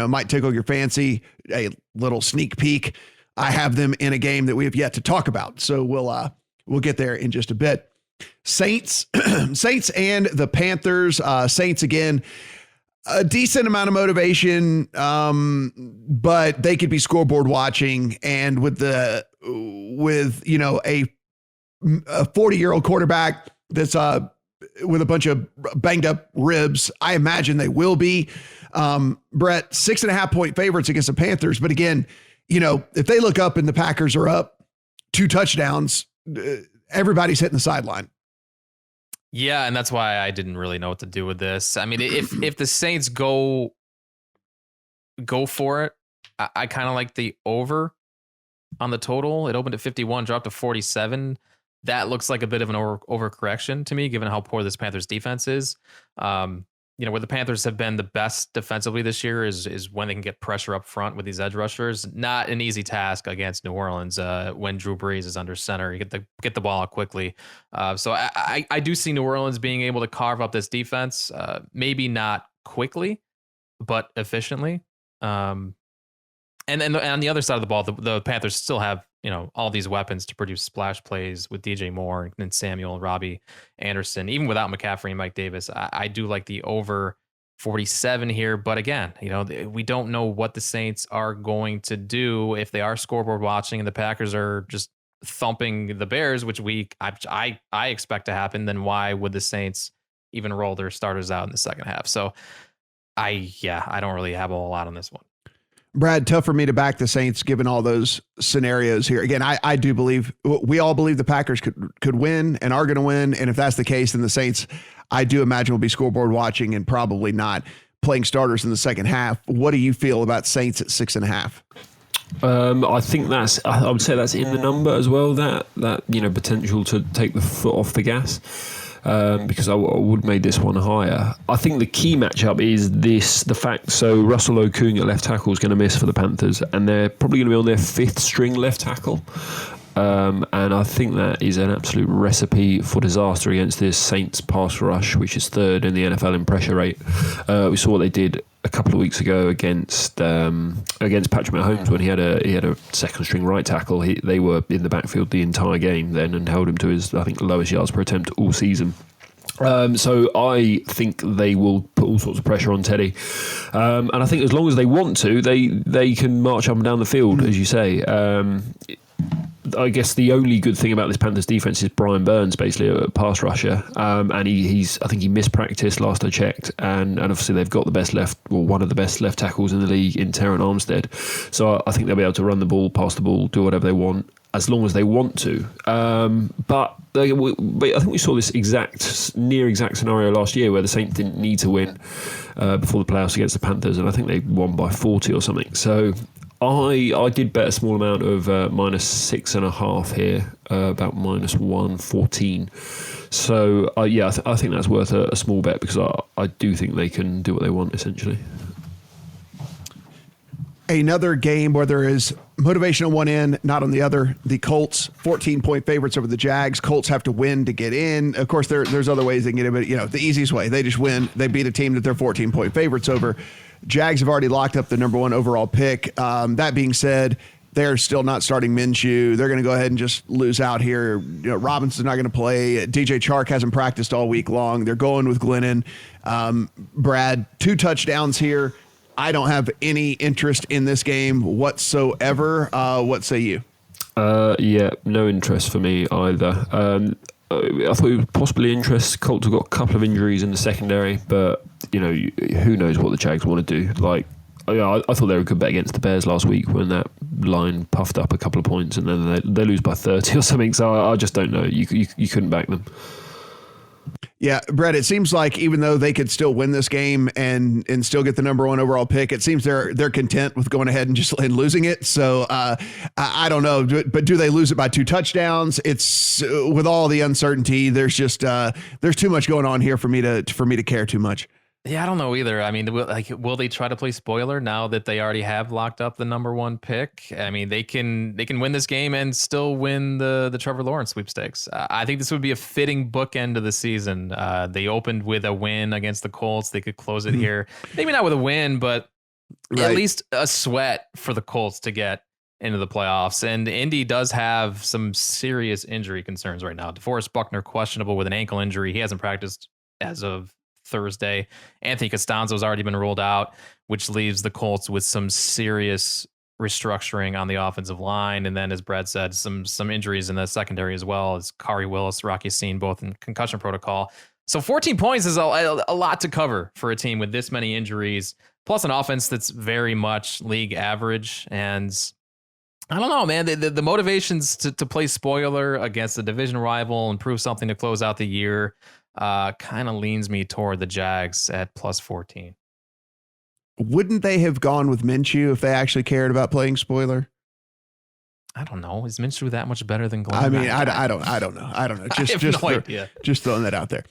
might tickle your fancy. A little sneak peek. I have them in a game that we have yet to talk about. So we'll get there in just a bit. Saints and the Panthers. Saints again. A decent amount of motivation, but they could be scoreboard watching. And with a 40-year-old quarterback that's with a bunch of banged up ribs, I imagine they will be. Brett, 6.5 point favorites against the Panthers. But again, if they look up and the Packers are up 2 touchdowns, everybody's hitting the sideline. Yeah, and that's why I didn't really know what to do with this. I mean, if the Saints go for it, I kind of like the over on the total. It opened at 51, dropped to 47. That looks like a bit of an overcorrection to me, given how poor this Panthers defense is. Where the Panthers have been the best defensively this year is when they can get pressure up front with these edge rushers. Not an easy task against New Orleans when Drew Brees is under center. You get the ball out quickly. So I do see New Orleans being able to carve up this defense. Maybe not quickly, but efficiently. And then on the other side of the ball, the Panthers still have all these weapons to produce splash plays with DJ Moore and Samuel, Robbie Anderson, even without McCaffrey and Mike Davis. I do like the over 47 here, but again, we don't know what the Saints are going to do if they are scoreboard watching and the Packers are just thumping the Bears, which I expect to happen. Then why would the Saints even roll their starters out in the second half? So I don't really have a whole lot on this one. Brad, tough for me to back the Saints given all those scenarios here. Again, I do believe, we all believe the Packers could win and are going to win. And if that's the case, then the Saints, I do imagine, will be scoreboard watching and probably not playing starters in the second half. What do you feel about Saints at 6.5? I think I would say that's in the number as well, that potential to take the foot off the gas. Because I would have made this one higher. I think the key matchup is the fact, so Russell Okung at left tackle is going to miss for the Panthers, and they're probably going to be on their 5th string left tackle. And I think that is an absolute recipe for disaster against this Saints pass rush, which is 3rd in the NFL in pressure rate. We saw what they did a couple of weeks ago against Patrick Mahomes when he had a 2nd string right tackle. They were in the backfield the entire game then and held him to his, I think, lowest yards per attempt all season. So I think they will put all sorts of pressure on Teddy, and I think as long as they want to, they can march up and down the field, as you say. I guess the only good thing about this Panthers defense is Brian Burns, basically a pass rusher, and I think he missed practice last I checked, and obviously they've got one of the best left tackles in the league in Terran Armstead, so I think they'll be able to run the ball, pass the ball, do whatever they want as long as they want to. But I think we saw this near exact scenario last year where the Saints didn't need to win before the playoffs against the Panthers, and I think they won by 40 or something. So I did bet a small amount of -6.5 here, about -114. So I think that's worth a small bet because I do think they can do what they want essentially. Another game where there is motivation on one end, not on the other. The Colts, 14-point favorites over the Jags. Colts have to win to get in. Of course, there's other ways they can get in, but the easiest way, they just win. They beat a team that they're 14-point favorites over. Jags have already locked up the number 1 overall pick. That being said, they're still not starting Minshew. They're going to go ahead and just lose out here. Robinson's not going to play. DJ Chark hasn't practiced all week long. They're going with Glennon. Brad, 2 touchdowns here. I don't have any interest in this game whatsoever. What say you? No interest for me either. I thought it was possibly interest. Colts have got a couple of injuries in the secondary, but who knows what the Jags want to do. I thought they were a good bet against the Bears last week when that line puffed up a couple of points and then they lose by 30 or something. So I just don't know. You couldn't back them. Yeah, Brett, it seems like even though they could still win this game and still get the number 1 overall pick, it seems they're content with going ahead and losing it. So I don't know, but do they lose it by 2 touchdowns? It's with all the uncertainty. There's just there's too much going on here for me to care too much. Yeah, I don't know either. I mean, will they try to play spoiler now that they already have locked up the number 1 pick? I mean, they can win this game and still win the Trevor Lawrence sweepstakes. I think this would be a fitting bookend of the season. They opened with a win against the Colts. They could close it here. Maybe not with a win, but at least a sweat for the Colts to get into the playoffs. And Indy does have some serious injury concerns right now. DeForest Buckner questionable with an ankle injury. He hasn't practiced as of Thursday. Anthony Costanzo's already been ruled out, which leaves the Colts with some serious restructuring on the offensive line. And then, as Brad said, some injuries in the secondary as well, as Kari Willis, Rocky Scene, both in concussion protocol. So 14 points is a lot to cover for a team with this many injuries, plus an offense that's very much league average. And I don't know, man, the motivations to play spoiler against a division rival and prove something to close out the year kind of leans me toward the Jags at +14. Wouldn't they have gone with Minshew if they actually cared about playing spoiler? I don't know. Is Minshew that much better than Glenn? I mean, I don't know. Just idea. Just throwing that out there.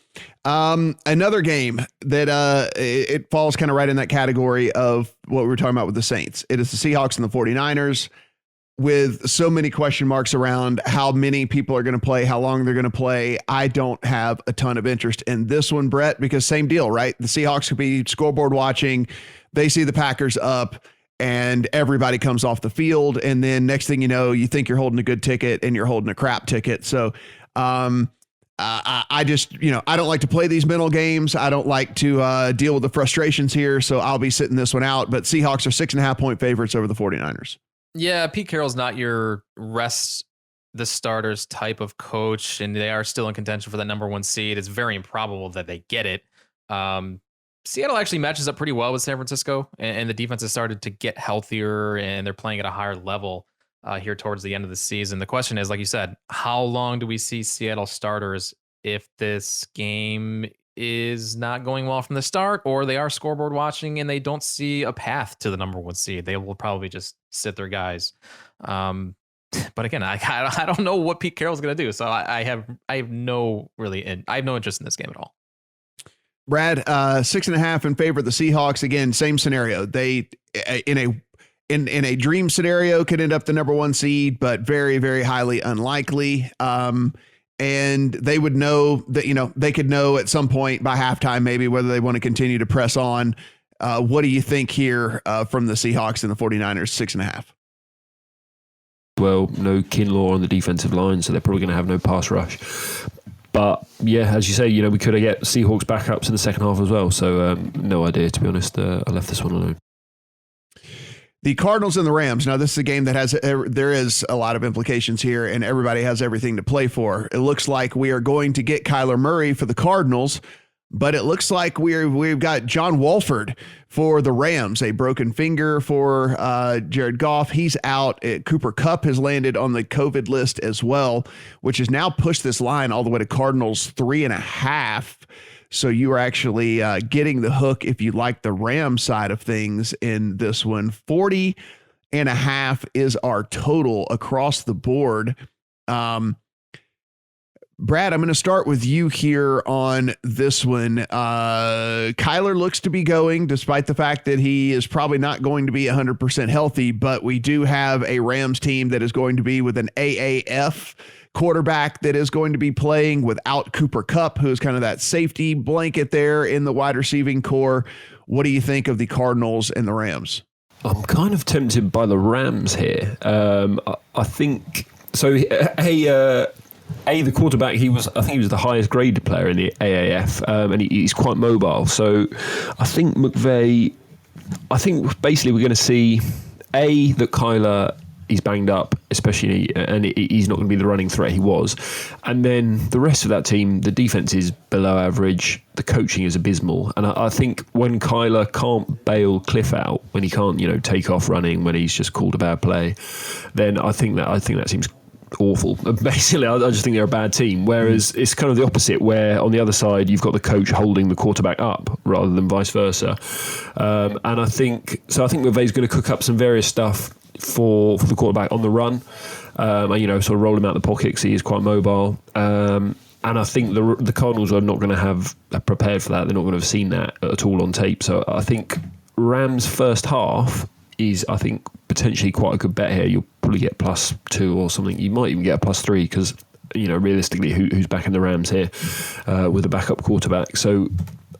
Another game that it falls kind of right in that category of what we were talking about with the Saints. It is the Seahawks and the 49ers. With so many question marks around how many people are going to play, how long they're going to play, I don't have a ton of interest in this one, Brett, because same deal, right? The Seahawks could be scoreboard watching. They see the Packers up and everybody comes off the field. And then next thing you know, you think you're holding a good ticket and you're holding a crap ticket. So I just, I don't like to play these mental games. I don't like to deal with the frustrations here. So I'll be sitting this one out. But Seahawks are 6.5-point favorites over the 49ers. Yeah, Pete Carroll's not your rest the starters type of coach, and they are still in contention for that number 1 seed. It's very improbable that they get it. Seattle actually matches up pretty well with San Francisco, and the defense has started to get healthier, and they're playing at a higher level here towards the end of the season. The question is, like you said, how long do we see Seattle starters if this game is not going well from the start, or they are scoreboard watching and they don't see a path to the number 1 seed? They will probably just sit their guys. But again, I don't know what Pete Carroll's going to do. So I have no interest in this game at all. Brad, 6.5 in favor of the Seahawks. Again, same scenario. They in a dream scenario could end up the number 1 seed, but very, very highly unlikely. And they would know that, they could know at some point by halftime, maybe whether they want to continue to press on. What do you think here from the Seahawks and the 49ers, 6.5? Well, no Kinlaw on the defensive line, so they're probably going to have no pass rush. But yeah, as you say, we could get Seahawks backups in the second half as well. So no idea, to be honest. I left this one alone. The Cardinals and the Rams. Now, this is a game that there is a lot of implications here, and everybody has everything to play for. It looks like we are going to get Kyler Murray for the Cardinals, but it looks like we've got John Wolford for the Rams, a broken finger for Jared Goff. He's out. Cooper Kupp has landed on the COVID list as well, which has now pushed this line all the way to Cardinals 3.5. So you are actually getting the hook if you like the Rams side of things in this one. 40.5 is our total across the board. Brad, I'm going to start with you here on this one. Kyler looks to be going, despite the fact that he is probably not going to be 100% healthy, but we do have a Rams team that is going to be with an AAF quarterback that is going to be playing without Cooper Kupp, who is kind of that safety blanket there in the wide receiving core. What do you think of the Cardinals and the Rams? I'm kind of tempted by the Rams here. I think so. The quarterback, I think he was the highest graded player in the AAF, and he's quite mobile. So I think basically we're going to see that Kyler, he's banged up, especially, and he's not going to be the running threat he was. And then the rest of that team, the defense is below average. The coaching is abysmal. And I think when Kyler can't bail Cliff out, when he can't, take off running, when he's just called a bad play, then I think that seems awful. Basically, I just think they're a bad team. Whereas it's kind of the opposite, where on the other side you've got the coach holding the quarterback up rather than vice versa. And I think McVay's going to cook up some various stuff for the quarterback on the run, and sort of roll him out the pocket because he is quite mobile. And I think the Cardinals are not going to have prepared for that. They're not going to have seen that at all on tape. So I think Rams first half is, I think, potentially quite a good bet here. You'll probably get +2 or something. You might even get a +3 because, realistically, who's backing the Rams here with a backup quarterback? So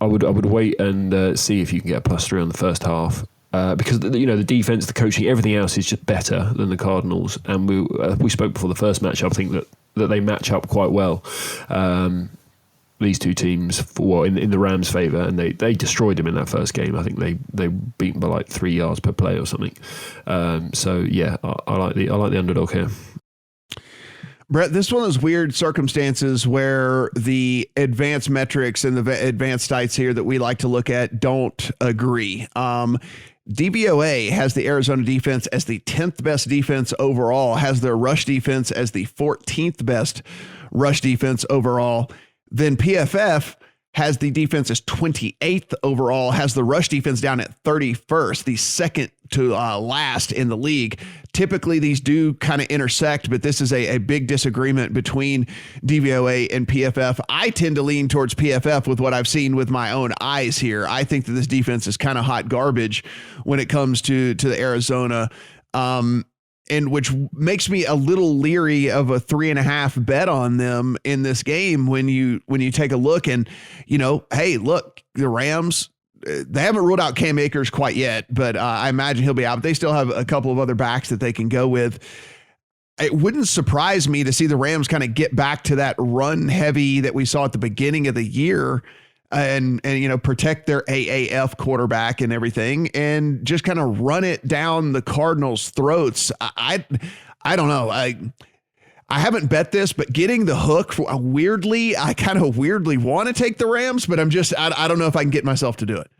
I would wait and see if you can get a +3 on the first half. Because the defense, the coaching, everything else is just better than the Cardinals, and we spoke before the first match. I think that they match up quite well. These two teams, in the Rams' favour, and they destroyed him in that first game. I think they beat him by like 3 yards per play or something. So yeah, I like the underdog here. Brett, this one is weird circumstances where the advanced metrics and the advanced stats here that we like to look at don't agree. DVOA has the Arizona defense as the 10th best defense overall, has their rush defense as the 14th best rush defense overall. Then PFF has the defense as 28th overall, has the rush defense down at 31st, the second to last in the league. Typically, these do kind of intersect, but this is a big disagreement between DVOA and PFF. I tend to lean towards PFF with what I've seen with my own eyes here. I think that this defense is kind of hot garbage when it comes to the Arizona, and which makes me a little leery of a 3.5 bet on them in this game when you take a look and, hey, look, the Rams, they haven't ruled out Cam Akers quite yet, but I imagine he'll be out. But they still have a couple of other backs that they can go with. It wouldn't surprise me to see the Rams kind of get back to that run heavy that we saw at the beginning of the year and protect their AAF quarterback and everything and just kind of run it down the Cardinals' throats. I don't know. I haven't bet this, but getting the hook, I kind of weirdly want to take the Rams, but I don't know if I can get myself to do it.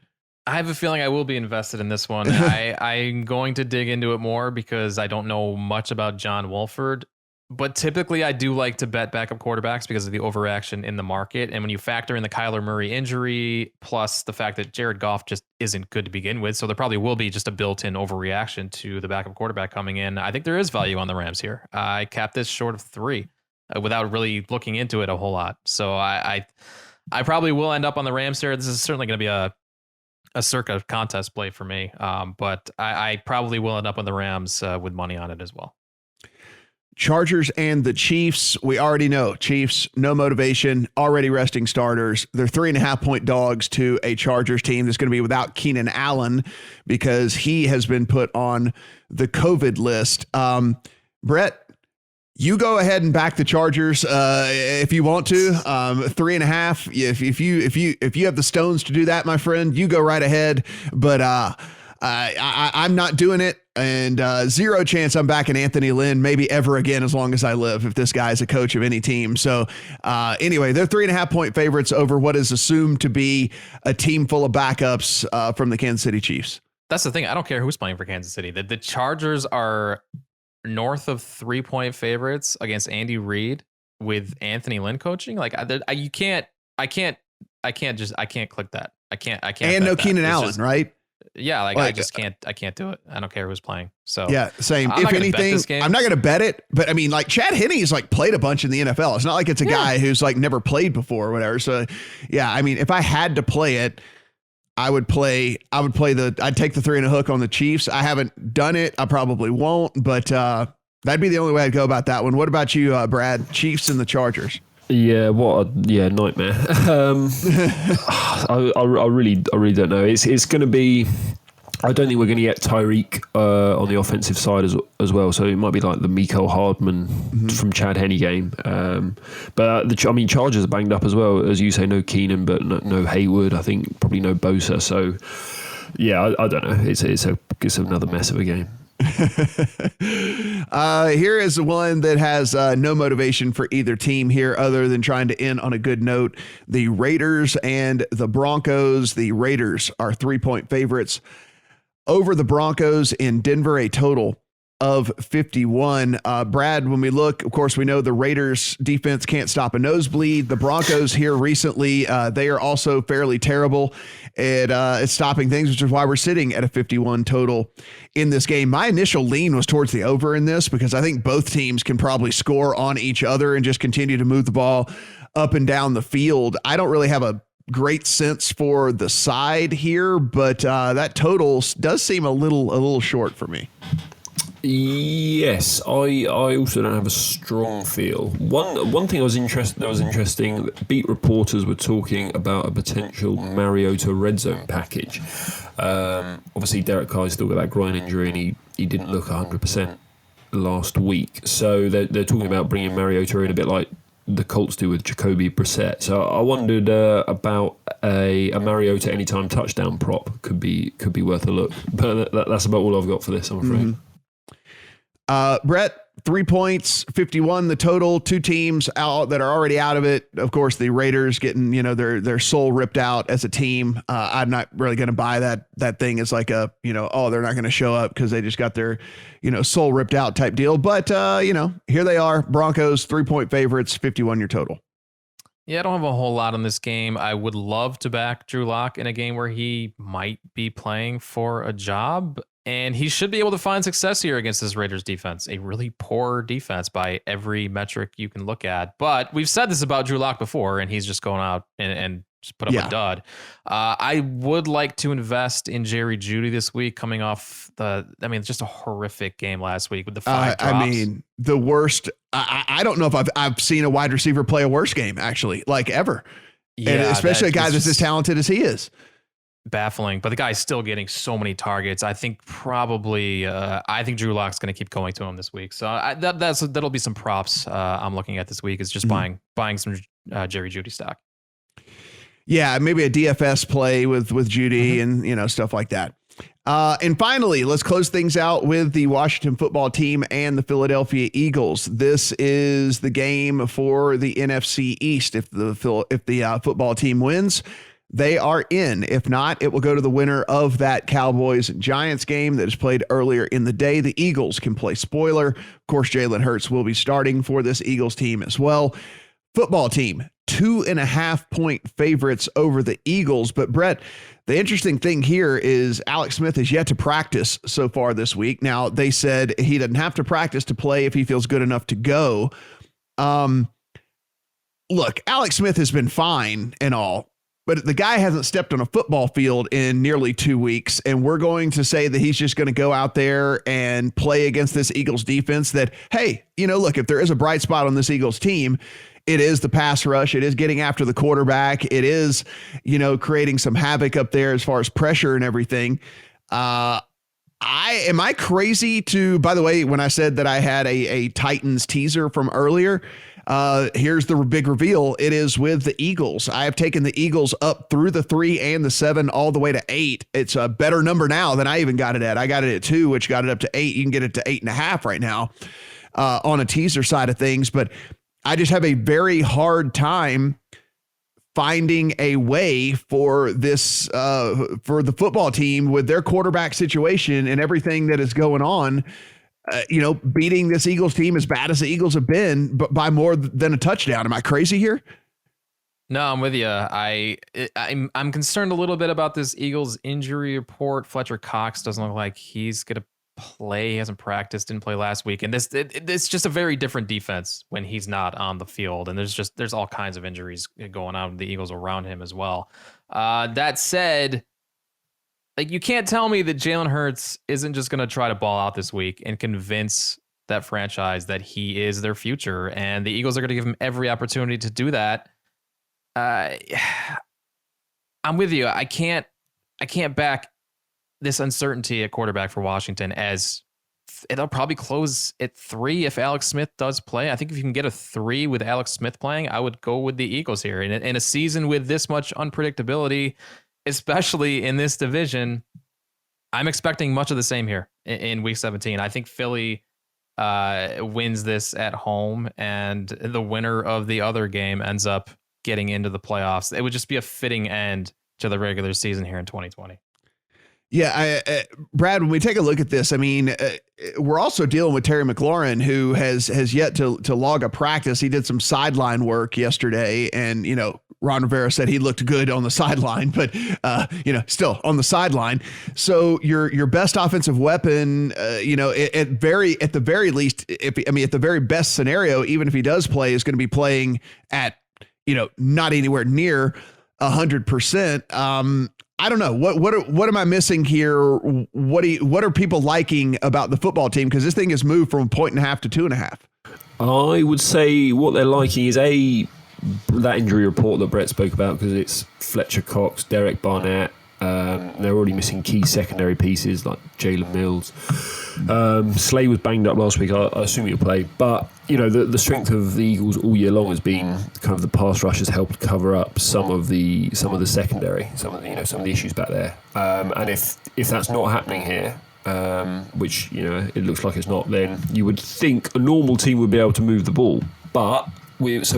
I have a feeling I will be invested in this one. I'm going to dig into it more because I don't know much about John Wolford. But typically, I do like to bet backup quarterbacks because of the overreaction in the market. And when you factor in the Kyler Murray injury, plus the fact that Jared Goff just isn't good to begin with, so there probably will be just a built-in overreaction to the backup quarterback coming in. I think there is value on the Rams here. I capped this short of 3 without really looking into it a whole lot. So I probably will end up on the Rams here. This is certainly going to be a circa contest play for me. But I probably will end up on the Rams with money on it as well. Chargers and the Chiefs. We already know Chiefs, no motivation, already resting starters. They're 3.5-point dogs to a Chargers team that's going to be without Keenan Allen because he has been put on the COVID list. Brett, you go ahead and back the Chargers if you want to. 3.5. If you have the stones to do that, my friend, you go right ahead. But I'm not doing it, and zero chance I'm backing Anthony Lynn maybe ever again as long as I live if this guy is a coach of any team. So anyway, they're 3.5 point favorites over what is assumed to be a team full of backups from the Kansas City Chiefs. That's the thing. I don't care who's playing for Kansas City. The Chargers are north of 3-point favorites against Andy Reid with Anthony Lynn coaching. Like I can't click that. I can't. And no Keenan Allen, just, right? Yeah, I just can't. I can't do it. I don't care who's playing. So yeah, same. If anything, I'm not going to bet it. But I mean, like Chad Henne's like played a bunch in the NFL. It's not like it's a guy who's like never played before or whatever. So yeah, I mean, if I had to play it, I'd take the 3 and a hook on the Chiefs. I haven't done it. I probably won't, but that'd be the only way I'd go about that one. What about you, Brad? Chiefs and the Chargers. Yeah, nightmare. I really don't know. It's going to be. I don't think we're going to get Tyreek on the offensive side as well. So it might be like the Mecole Hardman from Chad Henne game. But Chargers are banged up as well, as you say. No Keenan, but no Hayward. I think probably no Bosa. So yeah, I don't know. It's another mess of a game. Here is one that has no motivation for either team here other than trying to end on a good note. The Raiders and the Broncos. The Raiders are 3-point favorites over the Broncos in Denver, a total of 51. Brad, when we look, of course, we know the Raiders defense can't stop a nosebleed. The Broncos here recently, they are also fairly terrible at stopping things, which is why we're sitting at a 51 total in this game. My initial lean was towards the over in this because I think both teams can probably score on each other and just continue to move the ball up and down the field. I don't really have a great sense for the side here, but that total does seem a little short for me. Yes, I also don't have a strong feel. One thing that was interesting. Beat reporters were talking about a potential Mariota red zone package. Obviously, Derek Carr's still got that groin injury, and he didn't look 100% last week. So they're talking about bringing Mariota in a bit like the Colts do with Jacoby Brissett. So I wondered about a Mariota anytime touchdown prop could be worth a look. But that's about all I've got for this, I'm afraid. Brett, 3 points, 51 the total. Two teams out that are already out of it. Of course, the Raiders getting their soul ripped out as a team. I'm not really going to buy that thing as like a they're not going to show up because they just got their soul ripped out type deal. But here they are, Broncos 3-point favorites, 51 your total. Yeah, I don't have a whole lot on this game. I would love to back Drew Lock in a game where he might be playing for a job. And he should be able to find success here against this Raiders defense, a really poor defense by every metric you can look at. But we've said this about Drew Lock before, and he's just going out and just put up a dud. I would like to invest in Jerry Jeudy this week, coming off just a horrific game last week with the 5 drops. The worst. I don't know if I've seen a wide receiver play a worse game, actually, like ever. Yeah, and especially a guy that's as talented as he is. Baffling, but the guy's still getting so many targets. I think Drew Lock's going to keep going to him this week. So that'll be some props I'm looking at this week is just buying some Jerry Jeudy stock. Yeah, maybe a DFS play with Jeudy and stuff like that. And finally, let's close things out with the Washington football team and the Philadelphia Eagles. This is the game for the NFC East. If the football team wins, they are in. If not, it will go to the winner of that Cowboys and Giants game that is played earlier in the day. The Eagles can play spoiler. Of course, Jalen Hurts will be starting for this Eagles team as well. Football team, 2.5 point favorites over the Eagles. But Brett, the interesting thing here is Alex Smith has yet to practice so far this week. Now, they said he doesn't have to practice to play if he feels good enough to go. Look, Alex Smith has been fine and all, but the guy hasn't stepped on a football field in nearly 2 weeks, and we're going to say that he's just going to go out there and play against this Eagles defense that, hey, look, if there is a bright spot on this Eagles team, it is the pass rush. It is getting after the quarterback. It is, creating some havoc up there as far as pressure and everything. Am I crazy to, by the way, when I said that I had a Titans teaser from earlier, Here's the big reveal. It is with the Eagles. I have taken the Eagles up through the 3 and the 7 all the way to 8. It's a better number now than I even got it at. I got it at 2, which got it up to 8. You can get it to 8.5 right now on a teaser side of things. But I just have a very hard time finding a way for this, for the football team with their quarterback situation and everything that is going on, beating this Eagles team as bad as the Eagles have been, but by more than a touchdown. Am I crazy here? No, I'm with you. I'm concerned a little bit about this Eagles injury report. Fletcher Cox doesn't look like he's going to play. He hasn't practiced, didn't play last week. And it's just a very different defense when he's not on the field. And there's all kinds of injuries going on with the Eagles around him as well. That said, like, you can't tell me that Jalen Hurts isn't just going to try to ball out this week and convince that franchise that he is their future. And the Eagles are going to give him every opportunity to do that. I'm with you. I can't back this uncertainty at quarterback for Washington, as it'll probably close at 3 if Alex Smith does play. I think if you can get a 3 with Alex Smith playing, I would go with the Eagles here. In a season with this much unpredictability, especially in this division, I'm expecting much of the same here in week 17. I think Philly wins this at home, and the winner of the other game ends up getting into the playoffs. It would just be a fitting end to the regular season here in 2020. Yeah, Brad, when we take a look at this, I mean, we're also dealing with Terry McLaurin, who has yet to log a practice. He did some sideline work yesterday, and, Ron Rivera said he looked good on the sideline, but, still on the sideline. So your best offensive weapon, at the very least, at the very best scenario, even if he does play, is going to be playing at, not anywhere near 100%. I don't know. What am I missing here? What are people liking about the football team? Because this thing has moved from 1.5 to 2.5. I would say what they're liking is that injury report that Brett spoke about, because it's Fletcher Cox, Derek Barnett. They're already missing key secondary pieces like Jalen Mills. Slay was banged up last week. I assume he'll play, but the strength of the Eagles all year long has been kind of the pass rush has helped cover up some of the secondary, some of the issues back there. And if that's not happening here, which it looks like it's not, then you would think a normal team would be able to move the ball. But this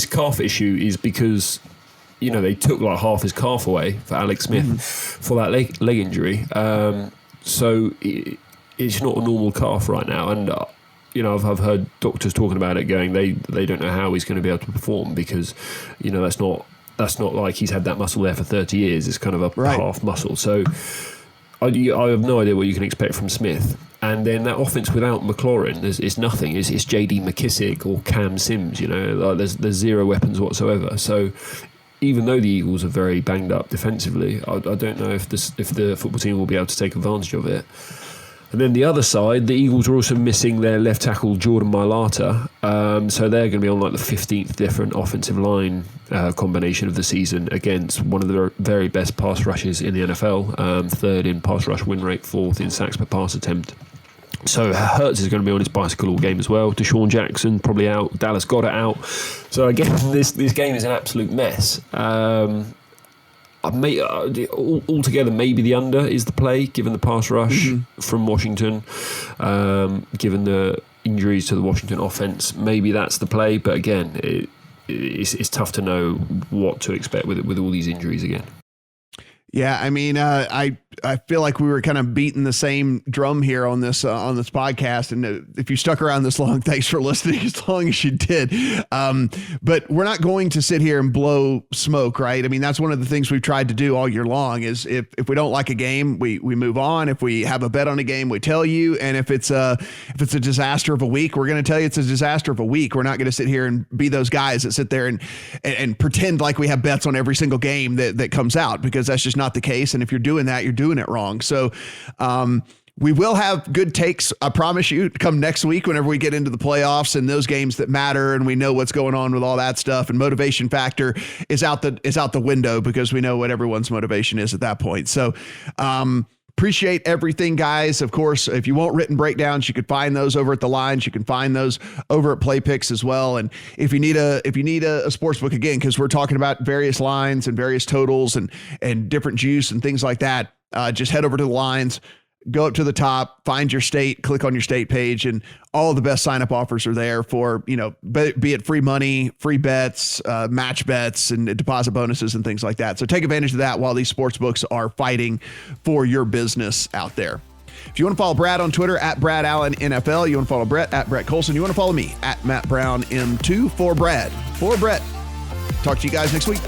calf issue is because they took like half his calf away for Alex Smith for that leg injury. So it's not a normal calf right now. And, I've heard doctors talking about it, going they don't know how he's going to be able to perform, because, that's not like he's had that muscle there for 30 years. It's kind of a half muscle. So I have no idea what you can expect from Smith. And then that offense without McLaurin, it's nothing. It's J.D. McKissick or Cam Sims, there's zero weapons whatsoever. So even though the Eagles are very banged up defensively, I don't know if the football team will be able to take advantage of it. And then the other side, the Eagles are also missing their left tackle, Jordan Mailata. So they're going to be on like the 15th different offensive line combination of the season against one of the very best pass rushes in the NFL. Third in pass rush win rate, fourth in sacks per pass attempt. So Hurts is going to be on his bicycle all game as well. Deshaun Jackson probably out. Dallas Goedert out. So again, this game is an absolute mess. Altogether, maybe the under is the play, given the pass rush from Washington, given the injuries to the Washington offense. Maybe that's the play, but again, it's tough to know what to expect with all these injuries again. Yeah, I mean, I feel like we were kind of beating the same drum here on this podcast, and if you stuck around this long, thanks for listening as long as you did. But we're not going to sit here and blow smoke, right? I mean, that's one of the things we've tried to do all year long. Is if we don't like a game, we move on. If we have a bet on a game, we tell you. And if it's a disaster of a week, we're going to tell you it's a disaster of a week. We're not going to sit here and be those guys that sit there and pretend like we have bets on every single game that comes out, because that's just not the case. And if you're doing that, you're doing it wrong. So we will have good takes, I promise you, come next week whenever we get into the playoffs and those games that matter, and we know what's going on with all that stuff. And motivation factor is out the window, because we know what everyone's motivation is at that point. So Appreciate everything, guys. Of course, if you want written breakdowns, you can find those over at the lines. You can find those over at Play Picks as well. And if you need a sports book, again, because we're talking about various lines and various totals and different juice and things like that, just head over to the lines. Go up to the top, find your state, click on your state page, and all the best sign-up offers are there for, be it free money, free bets, match bets, and deposit bonuses and things like that. So take advantage of that while these sports books are fighting for your business out there. If you want to follow Brad on Twitter, at Brad Allen NFL, you want to follow Brett, at Brett Colson, you want to follow me, at Matt Brown M2 for Brett. Talk to you guys next week.